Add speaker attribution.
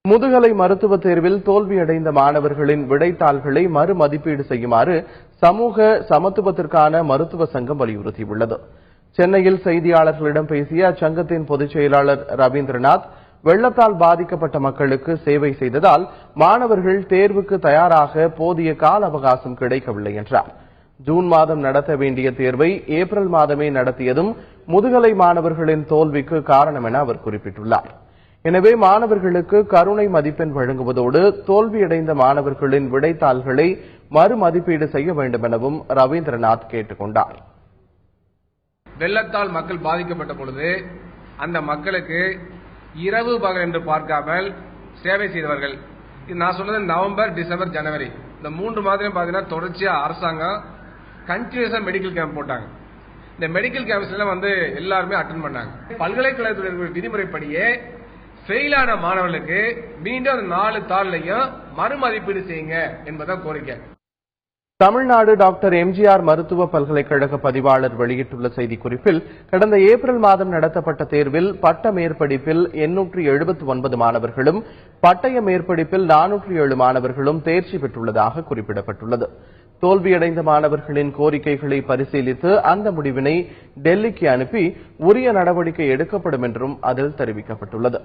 Speaker 1: முதுகலை மருத்துவ தேர்வில் தோல்வியடைந்த மாணவர்களின் விடைத்தாள்களை மறுமதிப்பீடு செய்யுமாறு சமூக சமத்துவத்திற்கான மருத்துவ சங்கம் வலியுறுத்தியுள்ளது. சென்னையில் செய்தியாளர்களிடம் பேசிய அச்சங்கத்தின் பொதுச் செயலாளர் ரவீந்திரநாத், வெள்ளத்தால் பாதிக்கப்பட்ட மக்களுக்கு சேவை செய்ததால் மாணவர்கள் தேர்வுக்கு தயாராக போதிய கால அவகாசம் கிடைக்கவில்லை என்றார். ஜூன் மாதம் நடத்த வேண்டிய தேர்வை ஏப்ரல் மாதமே நடத்தியதும் முதுகலை மாணவர்களின் தோல்விக்கு காரணம் என அவர் குறிப்பிட்டுள்ளார். எனவே மாணவர்களுக்கு கருணை மதிப்பெண் வழங்குவதோடு தோல்வியடைந்த மாணவர்களின் விடைத்தாள்களை மறுமதிப்பீடு செய்ய வேண்டும் எனவும் ரவீந்திரநாத் கேட்டுக் கொண்டார்.
Speaker 2: வெள்ளத்தால் மக்கள் பாதிக்கப்பட்ட பொழுது அந்த மக்களுக்கு இரவு பகல் என்று பார்க்காமல் சேவை செய்தவர்கள். நான் சொன்னது நவம்பர், டிசம்பர், ஜனவரி இந்த 3 மாதம் பாத்தீங்கன்னா தொடர்ச்சியா அரசாங்கம் கண்டினியூஸா மெடிக்கல் கேம்ப் போட்டாங்க. இந்த மெடிக்கல் கேம்ப்ஸ்ல எல்லாருமே அட்டென்ட் பண்ணாங்க. பல்கலைக்கழகத்தில் விதிமுறைப்படியே ஃபெயிலான மாணவர்களுக்கு மீண்டும் 4 தாள்லையும் மறுமதிப்பீடு செய்யுங்க என்பதான் கோரிக்கை.
Speaker 1: தமிழ்நாடு டாக்டர் எம்ஜிஆர் மருத்துவ பல்கலைக்கழக பதிவாளர் வெளியிட்டுள்ள செய்திக்குறிப்பில், கடந்த ஏப்ரல் மாதம் நடத்தப்பட்ட தேர்வில் பட்ட மேற்படிப்பில் 879 மாணவர்களும் பட்டய மேற்படிப்பில் 407 மாணவர்களும் தேர்ச்சி பெற்றுள்ளதாக குறிப்பிடப்பட்டுள்ளது. தோல்வியடைந்த மாணவர்களின் கோரிக்கைகளை பரிசீலித்து அந்த முடிவினை டெல்லிக்கு அனுப்பி உரிய நடவடிக்கை எடுக்கப்படும் என்றும் அதில் தெரிவிக்கப்பட்டுள்ளது.